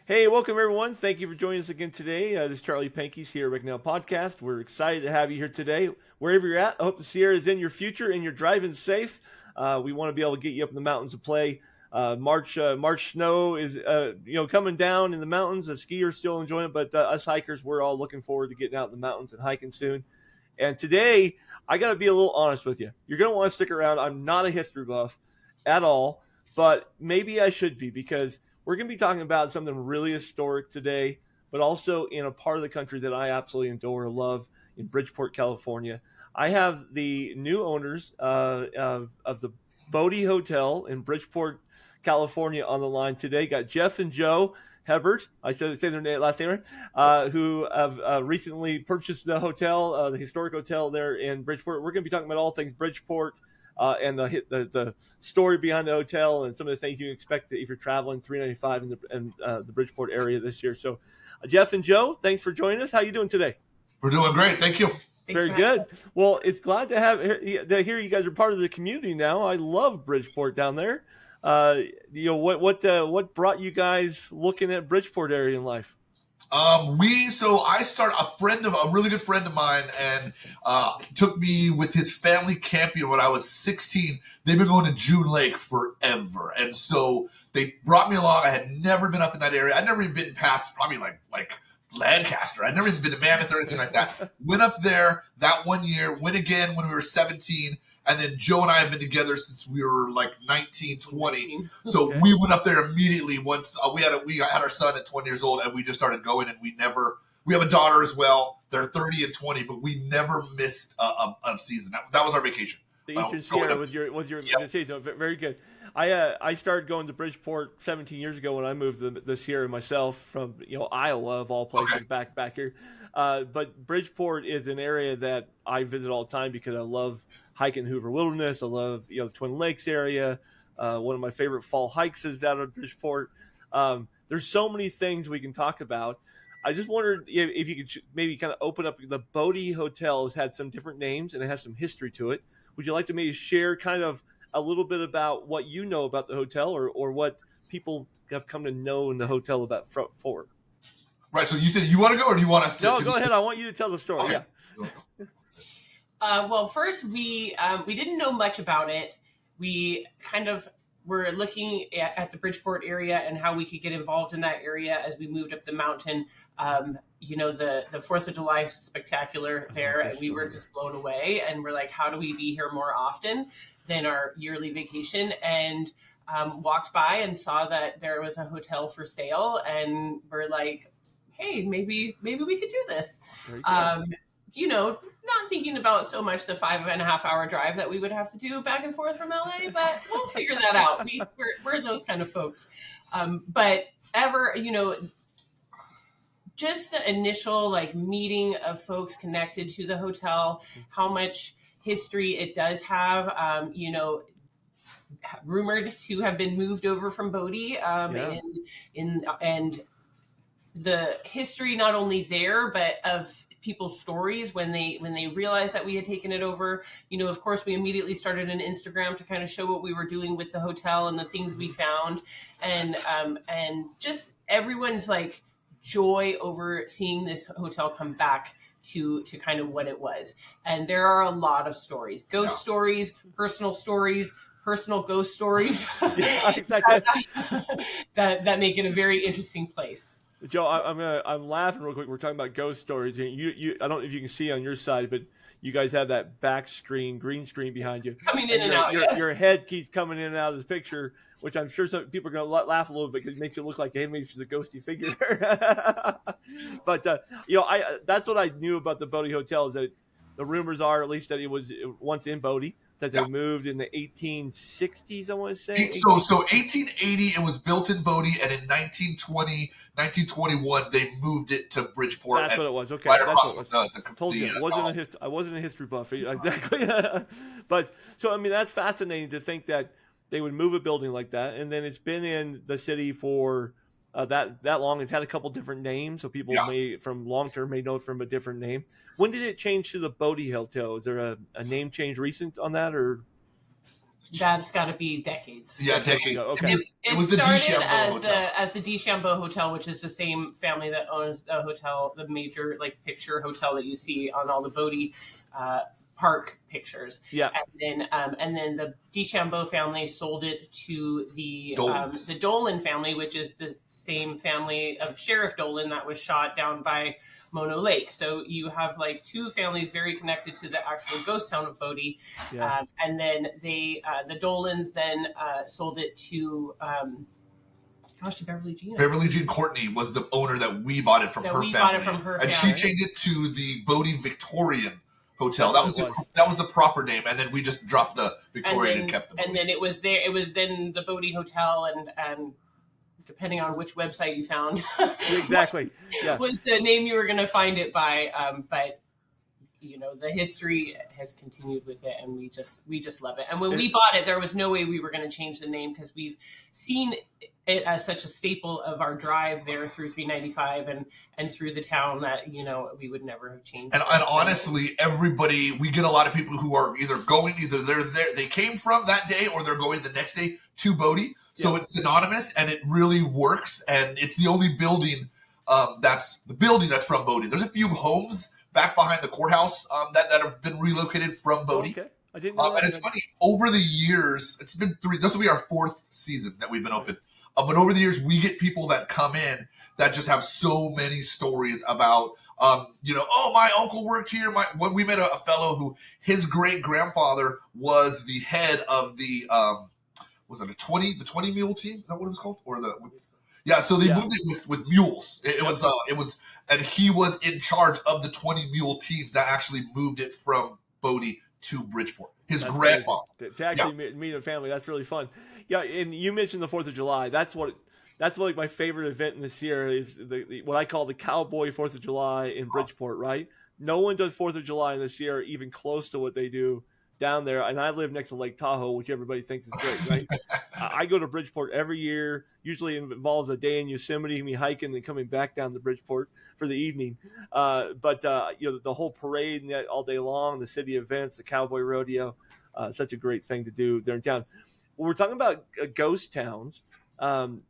Hey, welcome everyone. Thank you for joining us again today. This is Charlie Pankey's here at Now Podcast. We're excited to have you here today. Wherever you're at, I hope the Sierra is in your future and you're driving safe. We want to be able to get you up in the mountains to play. March snow is coming down in the mountains. The skiers still enjoying it, but us hikers, we're all looking forward to getting out in the mountains and hiking soon. And today, I got to be a little honest with you. You're going to want to stick around. I'm not a history buff at all, but maybe I should be because we're going to be talking about something really historic today, but also in a part of the country that I absolutely adore and love in Bridgeport, California. I have the new owners of the Bodie Hotel in Bridgeport, California on the line today. Got Jeff and Jo Hebert, I said say their last name right, who have recently purchased the hotel, the historic hotel there in Bridgeport. We're going to be talking about all things Bridgeport and the story behind the hotel and some of the things you can expect if you're traveling 395 in the Bridgeport area this year. So, Jeff and Jo, thanks for joining us. How you doing today? We're doing great. Thank you. Very good. Well, it's glad to hear you guys are part of the community now. I love Bridgeport down there. What brought you guys looking at Bridgeport area in life? I started a really good friend of mine, and took me with his family camping when I was 16. They've been going to June Lake forever, and so they brought me along. I had never been up in that area. I'd never even been past probably like Lancaster. I'd never even been to Mammoth or anything like that. Went up there that one year. Went again when we were 17. And then Jo and I have been together since we were like 19, 20. So we went up there immediately once we had our son at 20 years old, and we just started going. And we have a daughter as well. They're 30 and 20, but we never missed a season. That was our vacation. The Eastern Sierra was your season. Very good. I started going to Bridgeport 17 years ago when I moved the Sierra myself from Iowa of all places back here. But Bridgeport is an area that I visit all the time because I love hiking Hoover Wilderness. I love Twin Lakes area. One of my favorite fall hikes is out of Bridgeport. There's so many things we can talk about. I just wondered if you could maybe kind of open up. The Bodie Hotel has had some different names and it has some history to it. Would you like to maybe share kind of a little bit about what you know about the hotel or what people have come to know in the hotel about forward? Right. So you said you want to go, or do you want us to? No, go ahead. I want you to tell the story. Okay. Yeah. Well, first we didn't know much about it. We kind of were looking at the Bridgeport area and how we could get involved in that area as we moved up the mountain. The 4th of July spectacular there, and we were just blown away. And we're like, how do we be here more often than our yearly vacation? And walked by and saw that there was a hotel for sale, and we're like, hey, maybe we could do this. Not thinking about so much the 5.5-hour drive that we would have to do back and forth from LA, but we'll figure that out. We're those kind of folks. But just the initial meeting of folks connected to the hotel, how much history it does have, rumored to have been moved over from Bodie, and the history not only there, but of people's stories when they realized that we had taken it over. Of course, we immediately started an Instagram to kind of show what we were doing with the hotel and the things we found, and just everyone's joy over seeing this hotel come back to kind of what it was. And there are a lot of stories, ghost stories, personal ghost stories that make it a very interesting place. Jo, I'm laughing real quick. We're talking about ghost stories. I don't know if you can see on your side, but you guys have that green screen behind you. Coming in and out, your head keeps coming in and out of the picture, which I'm sure some people are going to laugh a little bit because it makes you look like, hey, maybe she's a ghosty figure. But, that's what I knew about the Bodie Hotel is that the rumors are, at least, that it was once in Bodie, that they moved in the 1860s, I want to say. So 1880, it was built in Bodie, and in 1921, they moved it to Bridgeport. That's what it was. Okay, right that's what it was. I told you, I wasn't a history buff. Exactly. But, so, that's fascinating to think that they would move a building like that, and then it's been in the city for that long. It's had a couple different names, so people from long-term may know it from a different name. When did it change to the Bodie Hotel? Is there a name change recent on that, or? That's got to be decades. Yeah, decades. Okay. It was started the as the DeChambeau Hotel, which is the same family that owns the hotel, the major picture hotel that you see on all the Bodie park pictures. Yeah. And then the DeChambeau family sold it to the Dolan family, which is the same family of Sheriff Dolan that was shot down by Mono Lake. So you have two families very connected to the actual ghost town of Bodie. Yeah. And then the Dolans then sold it to to Beverly Jean. Beverly Jean Courtney was the owner that we bought it from her family. Bought it from her and family. she changed it to the Bodie Victorian Hotel. That was the proper name, and then we just dropped the Victorian and kept the Bodie. And then it was then the Bodie Hotel, and depending on which website you found, exactly, yeah, was the name you were going to find it by. But the history has continued with it, and we just love it. And when we bought it, there was no way we were going to change the name because we've seen it as such a staple of our drive there through 395 and through the town that we would never have changed. And honestly, we get a lot of people who are either they're there, they came from that day, or they're going the next day to Bodie. So it's synonymous, and it really works. And it's the only building that's from Bodie. There's a few homes back behind the courthouse that have been relocated from Bodie. Okay. I didn't know that. And it's funny, over the years, it's been this will be our 4th season that we've been open. But over the years, we get people that come in that just have so many stories about, my uncle worked here. When we met a fellow who his great grandfather was the head of the, was it the 20 mule team? Is that what it was called? So they moved it with mules. It was, and he was in charge of the 20 mule team that actually moved it from Bodie to Bridgeport. His grandfather. To actually meet a family, that's really fun. Yeah, and you mentioned the 4th of July. That's my favorite event in this year is what I call the Cowboy 4th of July in Bridgeport, right? No one does 4th of July this year even close to what they do down there. And I live next to Lake Tahoe, which everybody thinks is great, right? I go to Bridgeport every year. Usually it involves a day in Yosemite, me hiking and coming back down to Bridgeport for the evening. But the whole parade and all day long, the city events, the Cowboy Rodeo, such a great thing to do there in town. When we're talking about ghost towns,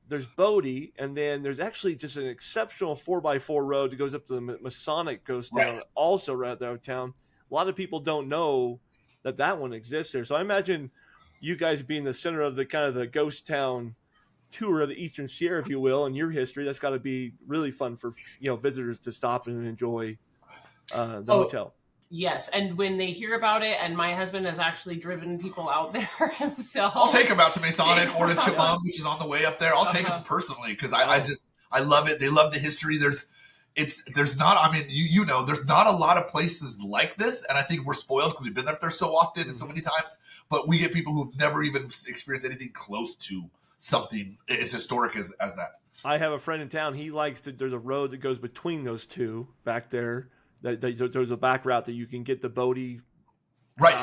there's Bodie, and then there's actually just an exceptional 4x4 road that goes up to the Masonic ghost town, also right there in town. A lot of people don't know that one exists there. So I imagine you guys being the center of the kind of the ghost town tour of the Eastern Sierra, if you will, and your history, that's got to be really fun for visitors to stop and enjoy the hotel. Yes, and when they hear about it, and my husband has actually driven people out there himself. I'll take them out to Masonic or to Chipmunk, which is on the way up there. I'll take them personally because I love it. They love the history. There's not. I mean, there's not a lot of places like this, and I think we're spoiled because we've been up there so often and so many times. But we get people who've never even experienced anything close to something as historic as that. I have a friend in town. He likes to. There's a road that goes between those two back there. There's a back route that you can get the Bodie. Right.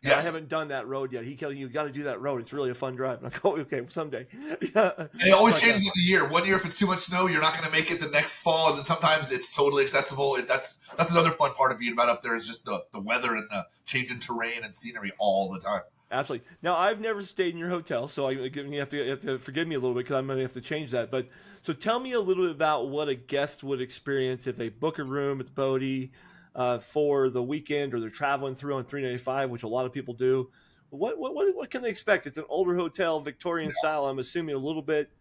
Yes. I haven't done that road yet. He tells you got to do that road. It's really a fun drive. And I go, okay, someday. And it always changes with the year. One year, if it's too much snow, you're not going to make it the next fall. And then sometimes it's totally accessible. That's another fun part of being about up there is just the weather and the change in terrain and scenery all the time. Absolutely. Now, I've never stayed in your hotel, so you have to forgive me a little bit because I'm going to have to change that. But so tell me a little bit about what a guest would experience if they book a room at Bodie for the weekend, or they're traveling through on 395, which a lot of people do. What can they expect? It's an older hotel, Victorian style. I'm assuming a little bit.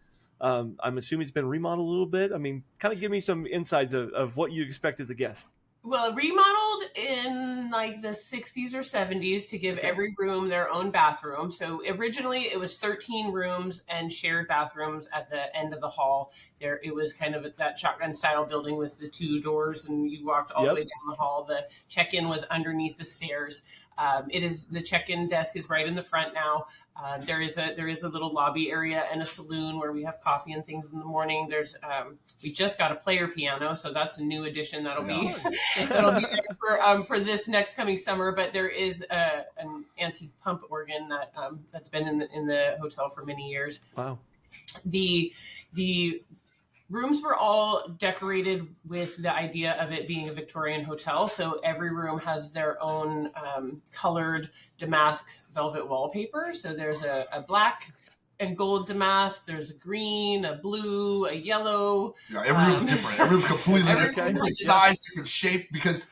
I'm assuming it's been remodeled a little bit. I mean, kind of give me some insights of what you expect as a guest. Well, remodeled in the 60s or 70s to give every room their own bathroom. So originally it was 13 rooms and shared bathrooms at the end of the hall. There, it was kind of that shotgun style building with the 2 doors, and you walked all the way down the hall. The check-in was underneath the stairs. The check-in desk is right in the front now. There is a little lobby area and a saloon where we have coffee and things in the morning. There's we just got a player piano, so that's a new addition that'll be there for this next coming summer. But there is an antique pump organ that's been in the hotel for many years. Wow. The rooms were all decorated with the idea of it being a Victorian hotel. So every room has their own colored damask velvet wallpaper. So there's a black and gold damask. There's a green, a blue, a yellow. Yeah, every room's different. Every room's completely different size, different shape. Because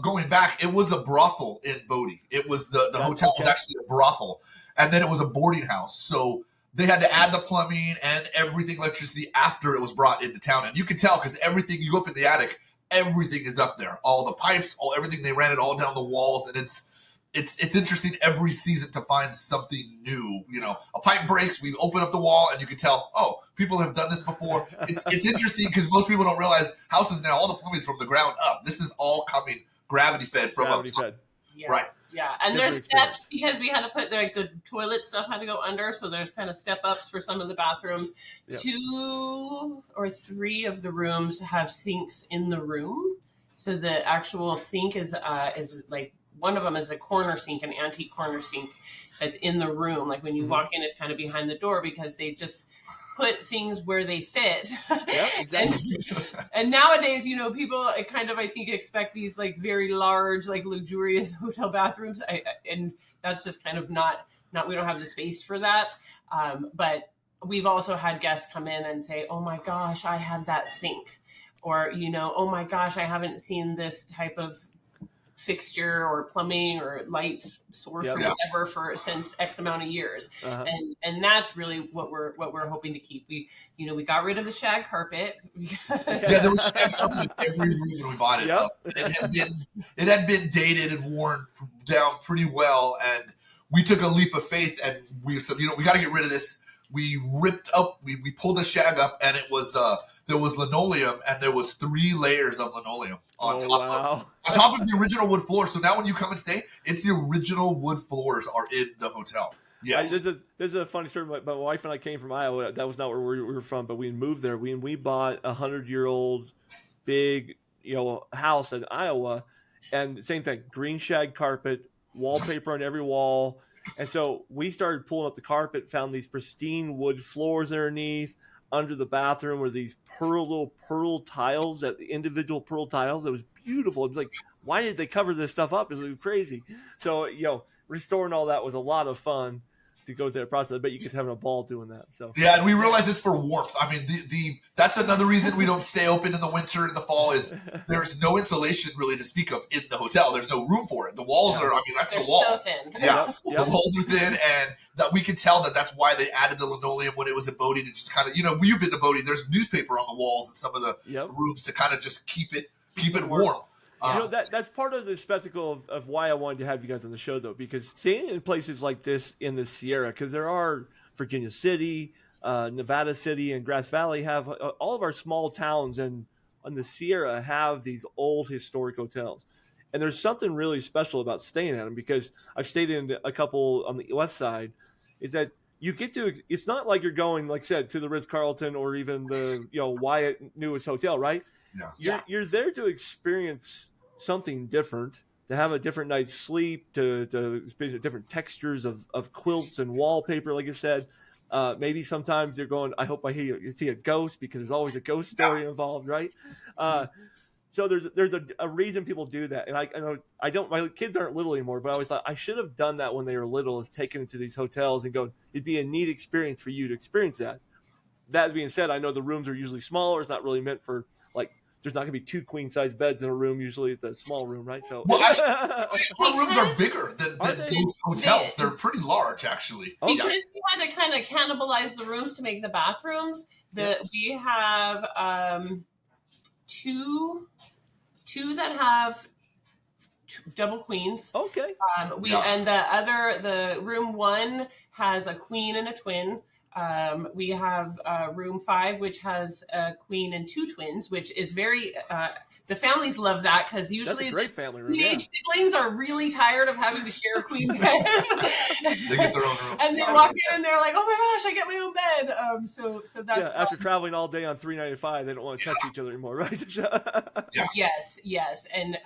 going back, it was a brothel in Bodie. It was the hotel was actually a brothel, and then it was a boarding house. So they had to add the plumbing and everything, electricity, after it was brought into town. And you can tell because everything, you go up in the attic, everything is up there. All the pipes, everything, they ran it all down the walls, and it's interesting every season to find something new. You know, a pipe breaks, we open up the wall, and you can tell, oh, people have done this before. It's interesting because most people don't realize houses now, all the plumbing is from the ground up. This is all coming gravity fed from up top. Yeah. Right. Yeah, and there's steps because we had to put the toilet stuff had to go under, so there's kind of step ups for some of the bathrooms. Yep. 2 or 3 of the rooms have sinks in the room, so the actual sink is like, one of them is a corner sink, an antique corner sink that's in the room. Like when you walk in, it's kind of behind the door because they just put things where they fit. Yeah, exactly. and nowadays, you know, people kind of, I think, expect these like very large, like luxurious hotel bathrooms. And that's just kind of not, we don't have the space for that. But we've also had guests come in and say, oh my gosh, I had that sink. Or, you know, oh my gosh, I haven't seen this type of fixture or plumbing or light source or whatever for since X amount of years. And that's really what we're hoping to keep. We got rid of the shag carpet. There was shag carpet in every room when we bought it. Yep. It had been dated and worn down pretty well, and we took a leap of faith and we said, we got to get rid of this. We ripped up, we pulled the shag up, and it was there was linoleum, and there was 3 layers of linoleum on top of the original wood floor. So now when you come and stay, it's the original wood floors are in the hotel. Yes. There's a funny story. My wife and I came from Iowa. That was not where we were from, but we moved there. We bought a 100-year-old big house in Iowa, and same thing, green shag carpet, wallpaper on every wall. And so we started pulling up the carpet, found these pristine wood floors underneath. Under the bathroom were these little pearl tiles, that the individual pearl tiles. It was beautiful. It was like, why did they cover this stuff up? It was crazy. So, restoring all that was a lot of fun to go through that process. I bet you could have a ball doing that. So yeah, and we realize it's for warmth. I mean, that's another reason we don't stay open in the winter and the fall is there's no insulation really to speak of in the hotel. There's no room for it. The walls are, that's They're the wall. so thin. Yeah, the walls are thin, and that we can tell that's why they added the linoleum when it was in Bodie to just kind of, you've been to Bodie. There's newspaper on the walls in some of the rooms to kind of just keep it warm. That's part of the spectacle of why I wanted to have you guys on the show, though, because staying in places like this in the Sierra, because there are Virginia City, Nevada City, and Grass Valley have all of our small towns and on the Sierra have these old historic hotels. And there's something really special about staying at them, because I've stayed in a couple on the west side, is that you get to, it's not like you're going, like I said, to the Ritz-Carlton or even the, Wyatt newest hotel, right? You're there to experience something different, to have a different night's sleep, to experience different textures of quilts and wallpaper, like I said. Maybe sometimes you're going, I hope you see a ghost, because there's always a ghost story involved, right? So there's a reason people do that. And I don't, my kids aren't little anymore, but I always thought I should have done that when they were little, is taken them to these hotels and go, it'd be a neat experience for you to experience that. That being said, I know the rooms are usually smaller. It's not really meant for, there's not going to be 2 queen-size beds in a room. Usually it's a small room, right? So actually, rooms are bigger than most hotels. They're pretty large, actually. Okay. Because we had to kind of cannibalize the rooms to make the bathrooms. We have 2 that have double queens. Okay. And the room 1 has a queen and a twin. We have room 5, which has a queen and 2 twins, which is very the families love that, because usually that's a great family room. Teenage siblings are really tired of having to share a queen bed. They get their own room, and they walk in and they're like, "Oh my gosh, I get my own bed." So that's after traveling all day on $3.95, they don't want to touch each other anymore, right? Yes, and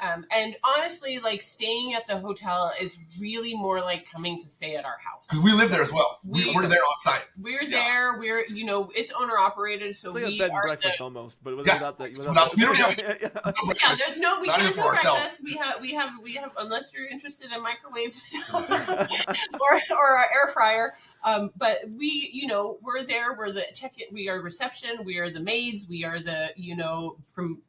honestly, staying at the hotel is really more like coming to stay at our house, because we live there as well. We're there on site. we're there. We're, it's owner operated, so it's like we a bed and are breakfast almost, but without that. We don't have there's no, we Not can't even do for ourselves. breakfast. We have, unless you're interested in microwave stuff or our air fryer. But we, we're there. We're the we are reception. We are the maids. We are the,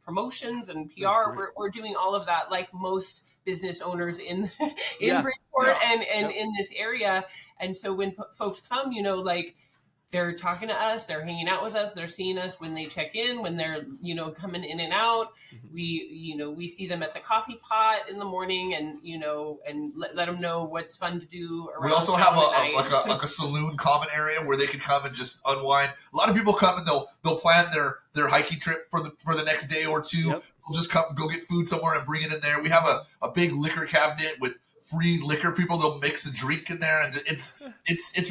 promotions and PR. We're doing all of that, like most business owners in Bridgeport and in this area. And so when folks come, they're talking to us, they're hanging out with us, they're seeing us when they check in, when they're, coming in and out. We see them at the coffee pot in the morning, and, and let them know what's fun to do around. We also have a saloon common area where they can come and just unwind. A lot of people come and they'll plan their hiking trip for the next day or two. Yep. They'll just come, go get food somewhere and bring it in there. We have a big liquor cabinet with free liquor. People, they'll mix a drink in there, and it's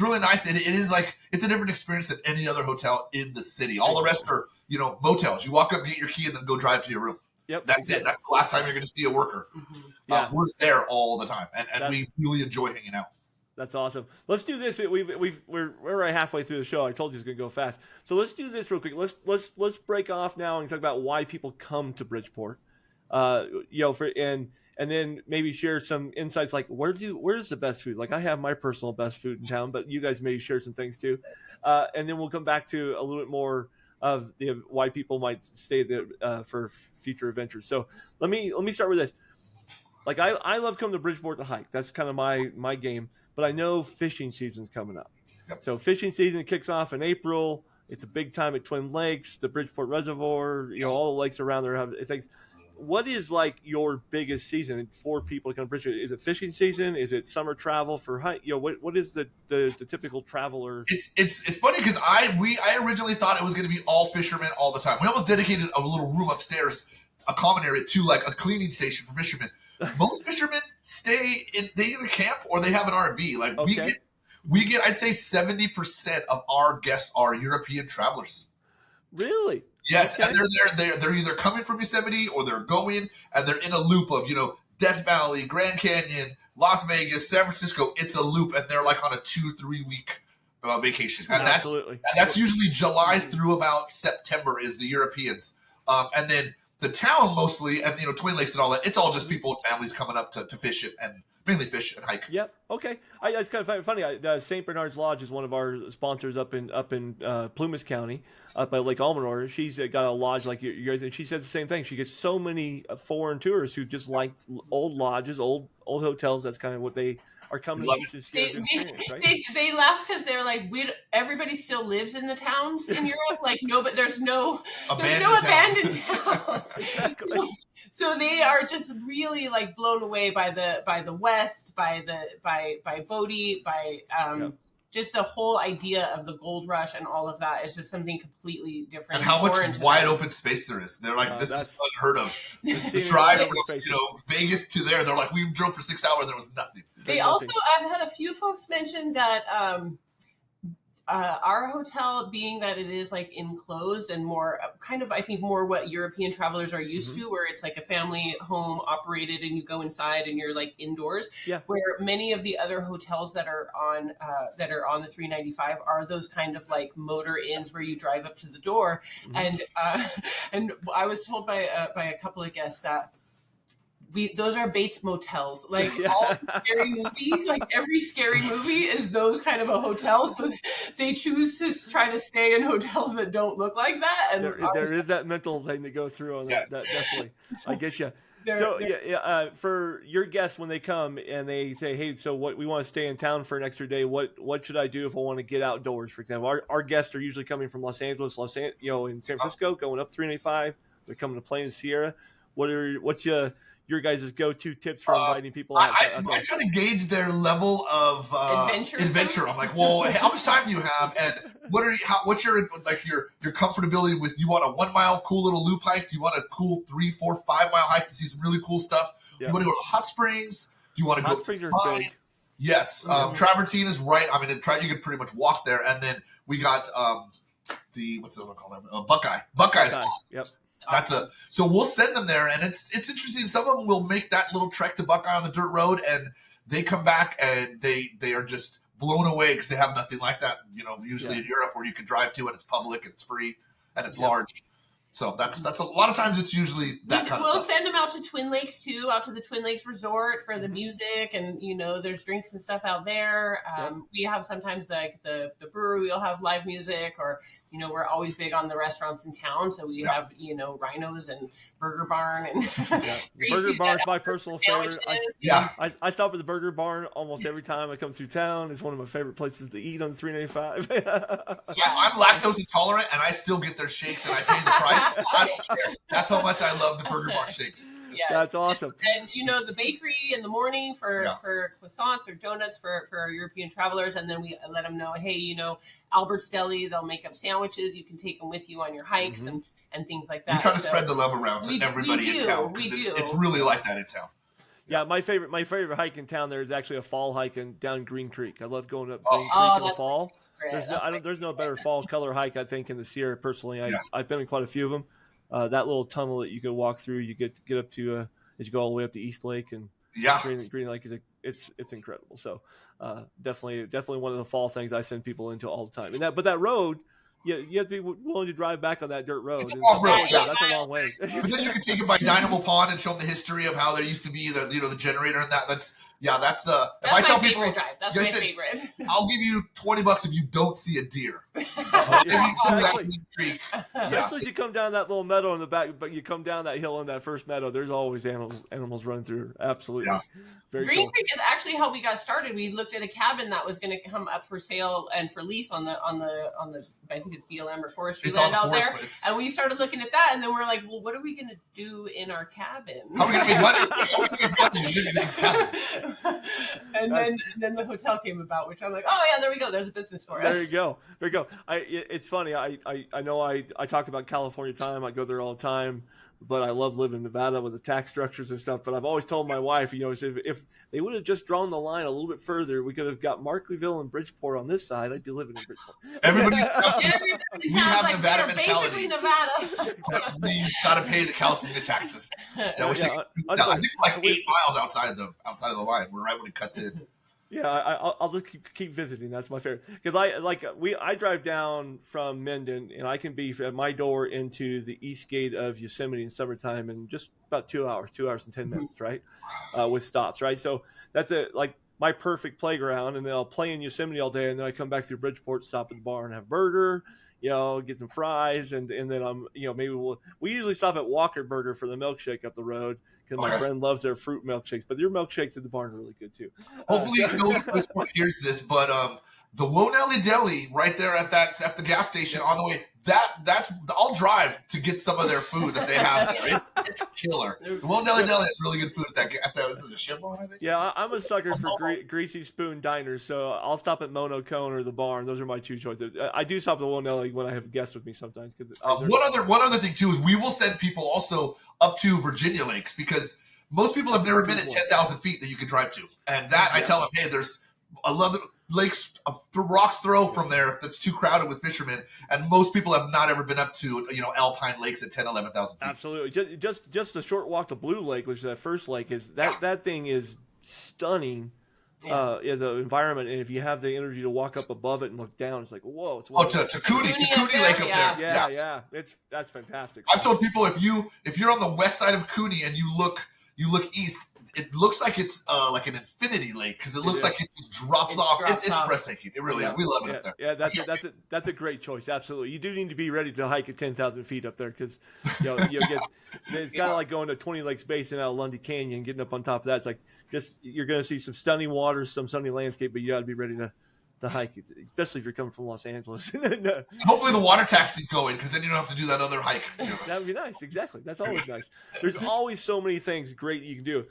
really nice. It is like, it's a different experience than any other hotel in the city. All the rest are, motels. You walk up, get your key, and then go drive to your room. Yep, that's it. That's the last time you're going to see a worker. We're there all the time, and we really enjoy hanging out. That's awesome. Let's do this. We're right halfway through the show. I told you it's going to go fast. So let's do this real quick. Let's break off now and talk about why people come to Bridgeport. And then maybe share some insights, like where's the best food? Like, I have my personal best food in town, but you guys maybe share some things too. And then we'll come back to a little bit more of why people might stay there for future adventures. So let me start with this. Like, I love coming to Bridgeport to hike. That's kind of my game. But I know fishing season's coming up. Yep. So fishing season kicks off in April. It's a big time at Twin Lakes, the Bridgeport Reservoir. All the lakes around there have things. What is like your biggest season for people to come to Bridgeport? Is it fishing season? Is it summer travel for hike? What is the typical traveler? It's funny because I originally thought it was going to be all fishermen all the time. We almost dedicated a little room upstairs, a common area, to like a cleaning station for fishermen. Most fishermen they either camp or they have an RV. Like, we get I'd say 70% of our guests are European travelers. Really? Yes, okay. And they're either coming from Yosemite or they're going, and they're in a loop of, Death Valley, Grand Canyon, Las Vegas, San Francisco. It's a loop, and they're like on a 2-3 week vacation. And that's usually July through about September is the Europeans. And then the town mostly, and Twin Lakes and all that, it's all just people and families coming up to fish it, and mainly fish and hike. Yep. Okay. It's kind of funny. St. Bernard's Lodge is one of our sponsors up in Plumas County, up by Lake Almanor. She's got a lodge like you guys, and she says the same thing. She gets so many foreign tourists who just like old lodges, old hotels. That's kind of what they are coming to experience, right? They laugh because they're like, everybody still lives in the towns in Europe. Like, no, but there's no abandoned towns. Exactly. So they are just really like blown away by the West, by Bodie, by just the whole idea of the gold rush and all of that is just something completely different. And how much wide open space there is. They're like, this is unheard of. The drive from Vegas to there, they're like, we drove for 6 hours and there was nothing. I've had a few folks mention that our hotel, being that it is like enclosed and more kind of, I think, more what European travelers are used to, where it's like a family home operated and you go inside and you're like indoors. Yeah. Where many of the other hotels that are on the 395 are those kind of like motor inns where you drive up to the door. And I was told by a couple of guests that those are Bates motels. Like all scary movies, like every scary movie is those kind of a hotel. So they choose to try to stay in hotels that don't look like that. And there is that mental thing to go through on that. Definitely, I get you. For your guests when they come and they say, "Hey, so what we want to stay in town for an extra day? What should I do if I want to get outdoors?" For example, our guests are usually coming from Los Angeles, in San Francisco, going up 395. They're coming to play in Sierra. What's your guys' go-to tips for inviting people out? I try to gauge their level of adventure. I'm like, well, how much time do you have, and what's your comfortability with? You want a 1 mile cool little loop hike? Do you want a cool 3, 4, 5 mile hike to see some really cool stuff? Yeah. You want to go to hot springs? Do you want to go? Hot springs are big. Yes, Travertine is right. I mean, you can pretty much walk there, and then we got what's the one called? Buckeye. Buckeye is awesome. Yep. So we'll send them there, and it's interesting. Some of them will make that little trek to Buckeye on the dirt road, and they come back and they are just blown away because they have nothing like that, usually in Europe where you can drive to and it's public and it's free and it's large. So that's a lot of times it's usually that kind of stuff. We'll send them out to Twin Lakes too, out to the Twin Lakes Resort for the music, and there's drinks and stuff out there. We have sometimes like the brewery will have live music, or we're always big on the restaurants in town, so we have Rhinos and Burger Barn and the Burger Barn is my personal favorite. I stop at the Burger Barn almost every time I come through town. It's one of my favorite places to eat on the 395. I'm lactose intolerant, and I still get their shakes, and I pay the price. I don't care. That's how much I love the Burger Bar shakes. Yes. That's awesome. And the bakery in the morning for croissants or donuts for our European travelers, and then we let them know, hey, Albert's Deli, they'll make up sandwiches. You can take them with you on your hikes and things like that. We try to spread the love around to everybody in town. It's really like that in town. Yeah, my favorite hike in town there is actually a fall hike down Green Creek. I love going up Green Creek in the fall. There's no better fall color hike, I think, in the Sierra. Personally, I've been in quite a few of them. That little tunnel that you can walk through, you get up to as you go all the way up to East Lake and Green Lake it's incredible. So definitely one of the fall things I send people into all the time. But that road, you have to be willing to drive back on that dirt road. It's a long road. That's a long ways. But then you can take it by Dynamo Pond and show them the history of how there used to be the generator and that. That's if I tell people, drive. That's my favorite. I'll give you $20 if you don't see a deer. Exactly. Especially as you come down that little meadow in the back, but you come down that hill in that first meadow, there's always animals running through. Absolutely. Yeah. Very Green Creek is actually how we got started. We looked at a cabin that was going to come up for sale and for lease on the I think it's BLM or forestry land out there. And we started looking at that, and then we're like, well, what are we going to do in our cabin? How are we going to make money living in this cabin? And then the hotel came about, which I'm like, oh yeah, there we go. There's a business for us. There you go. It's funny. I know I talk about California time. I go there all the time, but I love living in Nevada with the tax structures and stuff. But I've always told my wife, if they would have just drawn the line a little bit further, we could have got Markleeville and Bridgeport on this side. I'd be living in Bridgeport. We have like Nevada mentality. Basically Nevada. We got to pay the California taxes. I think like 8 miles outside of the line. We're right when it cuts in. Yeah, I'll just keep visiting. That's my favorite, because I drive down from Minden, and I can be at my door into the east gate of Yosemite in summertime in just about 2 hours and 10 minutes, right? With stops, right? So that's my perfect playground, and then I'll play in Yosemite all day, and then I come back through Bridgeport, stop at the bar and have a burger, get some fries, and then I'm maybe we usually stop at Walker Burger for the milkshake up the road, because my friend loves their fruit milkshakes. But their milkshakes at the barn are really good too. Hopefully, Bridgeport hears this, but the Wonelli Deli right there at the gas station on the way. That's I'll drive to get some of their food that they have there. It's killer. The Wonelli Deli has really good food at that. Was it a Chevron, I think? Yeah, I'm a sucker for greasy spoon diners, so I'll stop at Mono Cone or the barn. Those are my two choices. I do stop at the Wonelli when I have guests with me sometimes. One other thing too is we will send people also up to Virginia Lakes, because most people have never been at 10,000 feet that you can drive to, and I tell them, hey, there's 11 lakes, a rock's throw from there if it's too crowded with fishermen, and most people have not ever been up to alpine lakes at 10,000, 11,000 feet. Absolutely. Just a short walk to Blue Lake, which is that first lake, is that thing is stunning. As an environment, and if you have the energy to walk up above it and look down, it's like, whoa, it's Takuni Lake up there. Yeah, that's fantastic. I've told people if you're on the west side of Cooney and you look east, it looks like it's like an infinity lake, because it looks like it just drops off. It's breathtaking. It really is. We love it up there. Yeah, that's a great choice. Absolutely, you do need to be ready to hike at 10,000 feet up there, because you'll get. It's kind of like going to 20 Lakes Basin out of Lundy Canyon, getting up on top of that. It's like you're going to see some stunning waters, some stunning landscape, but you got to be ready to hike, especially if you're coming from Los Angeles. Hopefully the water taxi's going, because then you don't have to do that other hike. That would be nice. Exactly. That's always nice. There's always so many things great you can do.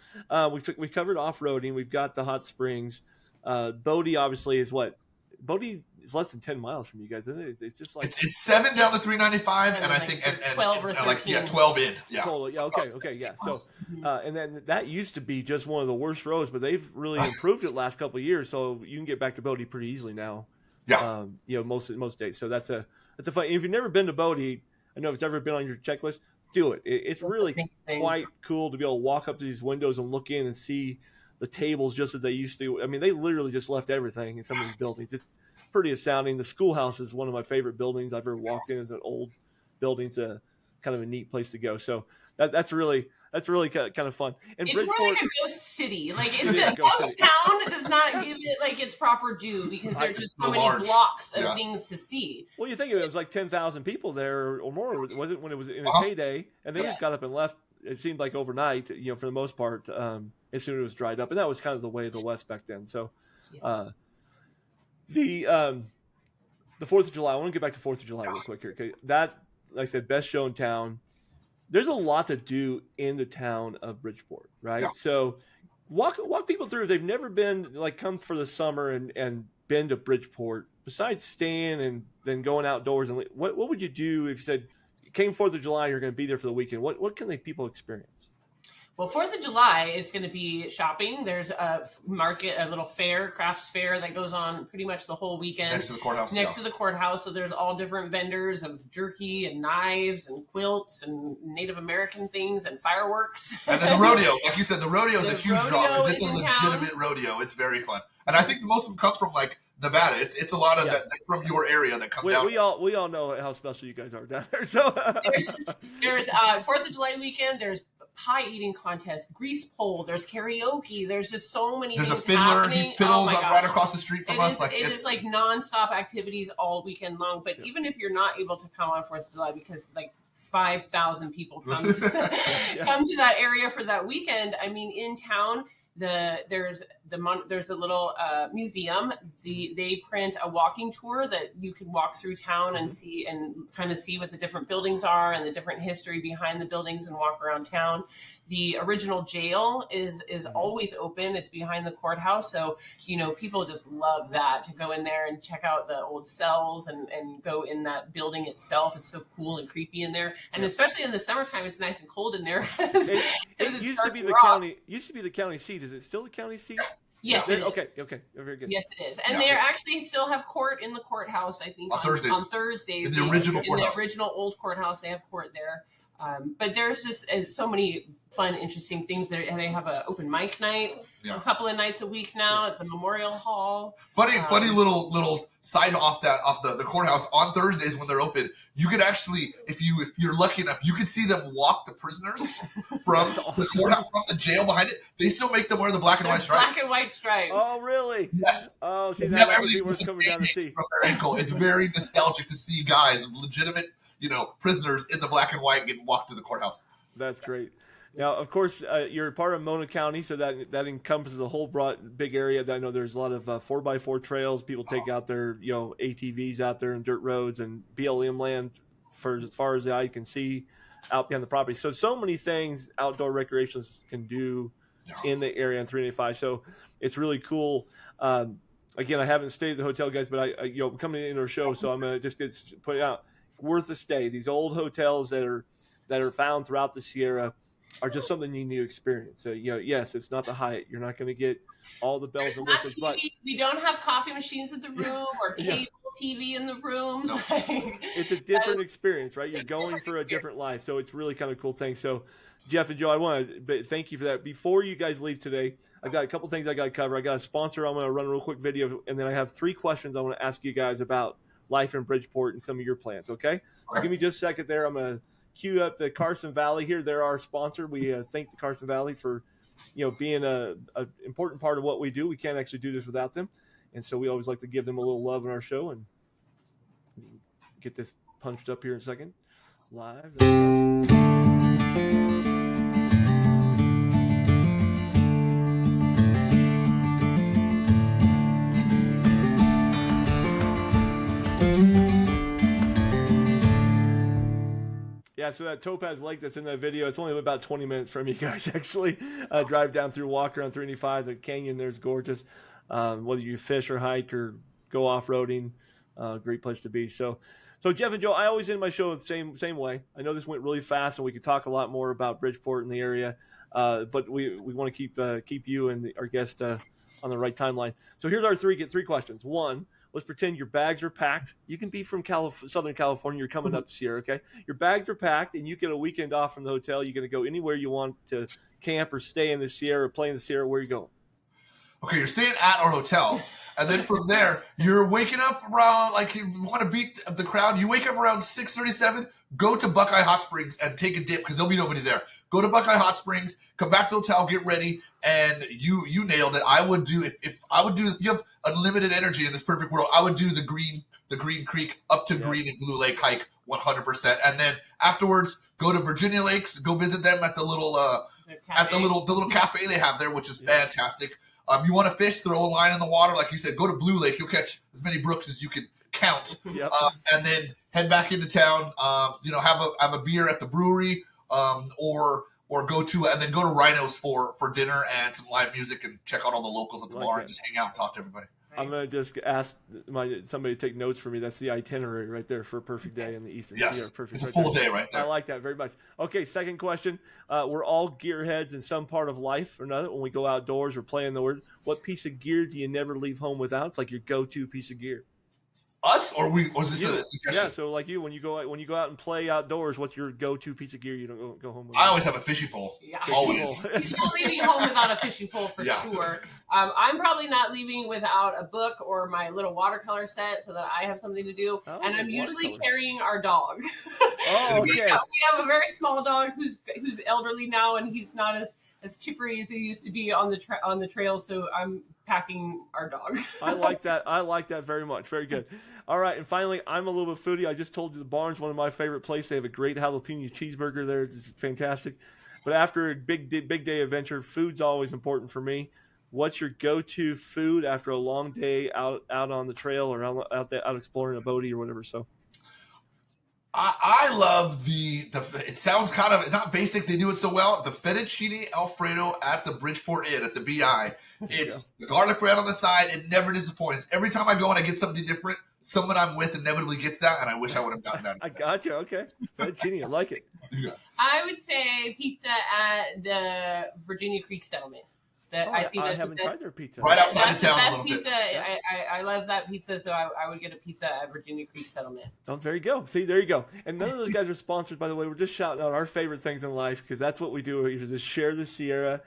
We covered off-roading. We've got the hot springs. Bodie obviously is what? Bodie is less than 10 miles from you guys, isn't it? It's just like it's 7 down to 395, and I think 12 or 13. 12 in. Yeah. Totally. Yeah. Okay. Yeah. So, and then that used to be just one of the worst roads, but they've really improved it last couple of years, so you can get back to Bodie pretty easily now. Yeah. Most days. So that's a fun. If you've never been to Bodie, I know if it's ever been on your checklist, do it. It's really quite cool to be able to walk up to these windows and look in and see the tables just as they used to. I mean, they literally just left everything in some of these buildings. It's pretty astounding. The schoolhouse is one of my favorite buildings I've ever walked in. It's an old building. It's a kind of a neat place to go. So that's really kind of fun. And it's Bridgeport, more like a ghost city. Like it's a ghost town does not give it like its proper due because there's just so many blocks of things to see. Well, you think it was like 10,000 people there or more, was it, when it was in its heyday? And they just got up and left. It seemed like overnight, for the most part, as soon as it was dried up. And that was kind of the way of the West back then. So the 4th of July, I want to get back to 4th of July real quick here. Okay? That, like I said, best show in town. There's a lot to do in the town of Bridgeport, right? Yeah. So walk people through if they've never been, like come for the summer and been to Bridgeport, besides staying and then going outdoors. And what would you do if you said, came 4th of July, you're going to be there for the weekend? What can people experience? Well, 4th of July, it's going to be shopping. There's a market, a little fair, crafts fair that goes on pretty much the whole weekend. Next to the courthouse. Next to the courthouse. So there's all different vendors of jerky and knives and quilts and Native American things and fireworks. And then the rodeo. Like you said, the rodeo is a huge draw because it's a legitimate rodeo. It's very fun. And I think most of them come from like Nevada. It's a lot of that from your area that come down. We all know how special you guys are down there. So there's 4th of July weekend. There's pie eating contest, grease pole. There's karaoke. There's just so many. There's things a fiddler. Happening. He fiddles right across the street from us. It is like nonstop activities all weekend long. But even if you're not able to come on 4th of July because like 5,000 people come to that area for that weekend. I mean, in town. There's a little museum. They print a walking tour that you can walk through town and see and kind of see what the different buildings are and the different history behind the buildings and walk around town. The original jail is always open. It's behind the courthouse, so people just love that to go in there and check out the old cells and go in that building itself. It's so cool and creepy in there, and especially in the summertime, it's nice and cold in there. It used to be the county seat. Is it still the county seat? Yes. It is. Okay. Very good. Yes, it is. And they actually still have court in the courthouse, I think, on Thursdays. In the original courthouse. In the original old courthouse, they have court there. But there's just so many fun, interesting things there. And they have an open mic night a couple of nights a week now. It's a memorial hall. Funny little side off the courthouse on Thursdays when they're open. You could actually, if you're lucky enough, you could see them walk the prisoners from the courthouse, from the jail behind it. They still make them wear the black and white stripes. Black and white stripes. Oh, really? Yes. Oh, see, that would be worth coming down to see. From their ankle. It's very nostalgic to see guys, legitimate, prisoners in the black and white getting walked to the courthouse. That's great. Now, of course, you're part of Mona County, so that encompasses the whole big area. I know there's a lot of 4x4 trails. People take out their ATVs out there and dirt roads and BLM land for as far as the eye can see out behind the property. So many things outdoor recreations can do in the area on 385. So it's really cool. Again, I haven't stayed at the hotel, guys, but I'm coming into our show, so I'm gonna just put it out. It's worth a stay. These old hotels that are found throughout the Sierra are just something you need to experience. So, yes, it's not the Hyatt. You're not going to get all the bells and whistles. But we don't have coffee machines in the room or cable TV in the rooms. No. It's a different experience, right? You're going for a different life. So it's really kind of a cool thing. So, Jeff and Jo, I want to thank you for that. Before you guys leave today, I've got a couple things I got to cover. I got a sponsor. I'm going to run a real quick video, and then I have 3 questions I want to ask you guys about life in Bridgeport and some of your plans, okay? So give me just a second there. I'm going to cue up the Carson Valley here. They're our sponsor. We thank the Carson Valley for, being an important part of what we do. We can't actually do this without them. And so we always like to give them a little love in our show, and get this punched up here in a second. Live. Yeah, so that Topaz Lake that's in that video, it's only about 20 minutes from you guys, actually. Drive down through Walker on 395. The canyon there's gorgeous. Whether you fish or hike or go off-roading, great place to be. So Jeff and Jo, I always end my show the same way. I know this went really fast, and we could talk a lot more about Bridgeport and the area, but we want to keep you and our guest on the right timeline. So here's our three questions. One, let's pretend your bags are packed. You can be from Southern California. You're coming up here, okay? Your bags are packed, and you get a weekend off from the hotel. You're going to go anywhere you want to camp or stay in the Sierra, play in the Sierra. Where are you going? Okay, you're staying at our hotel. And then from there, you're waking up around, like, you want to beat the crowd. You wake up around 6:37, go to Buckeye Hot Springs and take a dip because there'll be nobody there. Go to Buckeye Hot Springs, come back to the hotel, get ready, and you nailed it. I would do, if you have unlimited energy in this perfect world, I would do the Green Creek up to Green and Blue Lake hike 100%. And then afterwards, go to Virginia Lakes, go visit them at the little little cafe they have there, which is fantastic. You want to fish, throw a line in the water. Like you said, go to Blue Lake. You'll catch as many brooks as you can count. Yep. And then head back into town, have a beer at the brewery, or go to Rhinos for dinner and some live music and check out all the locals at the bar and just hang out and talk to everybody. I'm going to just ask somebody to take notes for me. That's the itinerary right there for a perfect day in the Eastern Sierra. Perfect. It's a full day right there. I like that very much. Okay, second question. We're all gearheads in some part of life or another. When we go outdoors or play in the woods, what piece of gear do you never leave home without? It's like your go-to piece of gear. Us or was this a suggestion? Yeah, so like you, when you go out and play outdoors, what's your go-to piece of gear you don't go home with? I always have a fishing pole. Yeah, always. He's not leaving home without a fishing pole for sure. I'm probably not leaving without a book or my little watercolor set so that I have something to do. And I'm usually carrying our dog. Oh, okay. We have a very small dog who's elderly now, and he's not as chippery as he used to be on the trail. So I'm packing our dog. I like that. I like that very much. Very good. All right, and finally, I'm a little bit foodie. I just told you the barn's one of my favorite places. They have a great jalapeno cheeseburger there. It's fantastic. But after a big day adventure, food's always important for me. What's your go-to food after a long day out on the trail or out exploring a Bodie or whatever? So, I love the. It sounds kind of not basic. They do it so well. The fettuccine Alfredo at the Bridgeport Inn at the BI. It's the garlic bread on the side. It never disappoints. Every time I go and I get something different, someone I'm with inevitably gets that, and I wish I would have gotten that. I got you. Okay, fettuccine. I like it. Yeah. I would say pizza at the Virginia Creek Settlement. I think I that's haven't tried their pizza. Right outside that's of town. the best pizza. I love that pizza, so I would get a pizza at Virginia Creek Settlement. Oh, there you go. See, there you go. And none of those guys are sponsors, by the way. We're just shouting out our favorite things in life because that's what we do. We just share the Sierra.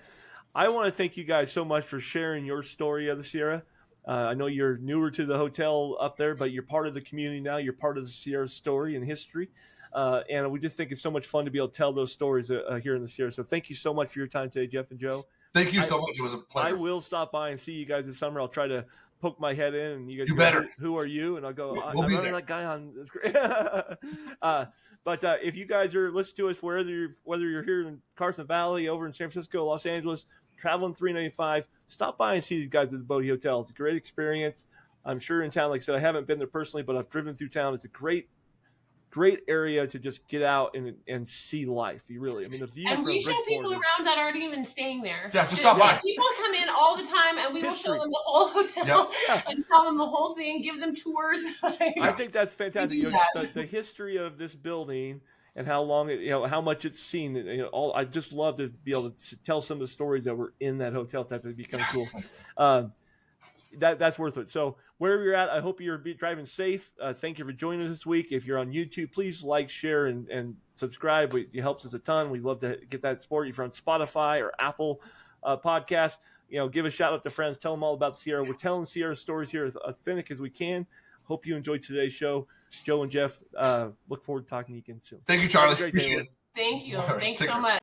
I want to thank you guys so much for sharing your story of the Sierra. I know you're newer to the hotel up there, but you're part of the community now. You're part of the Sierra story and history. And we just think it's so much fun to be able to tell those stories here in the Sierra. So thank you so much for your time today, Jeff and Jo. Thank you so much. It was a pleasure. I will stop by and see you guys this summer. I'll try to poke my head in, and you guys better. Who are you? And I'll go, We'll I'm be running there. that guy on. That's great. But if you guys are listening to us, whether you're here in Carson Valley, over in San Francisco, Los Angeles, traveling 395, stop by and see these guys at the Bodie Hotel. It's a great experience. I'm sure in town, like I said, I haven't been there personally, but I've driven through town. It's a great area to just get out and see life. The view and from we show Bridgeport people around that aren't even staying there. Yeah, just stop by. People come in all the time, and we will show them the whole hotel and tell them the whole thing, give them tours. I think that's fantastic. The history of this building and how long how much it's seen. I just love to be able to tell some of the stories that were in that hotel. That would be kind of cool. That's worth it. So wherever you're at, I hope you're driving safe. Thank you for joining us this week. If you're on YouTube, please like, share, and subscribe. It helps us a ton. We'd love to get that support. If you're on Spotify or Apple Podcast, give a shout out to friends. Tell them all about Sierra. We're telling Sierra stories here as authentic as we can. Hope you enjoyed today's show. Jo and Jeff, look forward to talking to you again soon. Thank you, Charlie. Appreciate Appreciate it. Thank you. All right, Thanks take so care. much.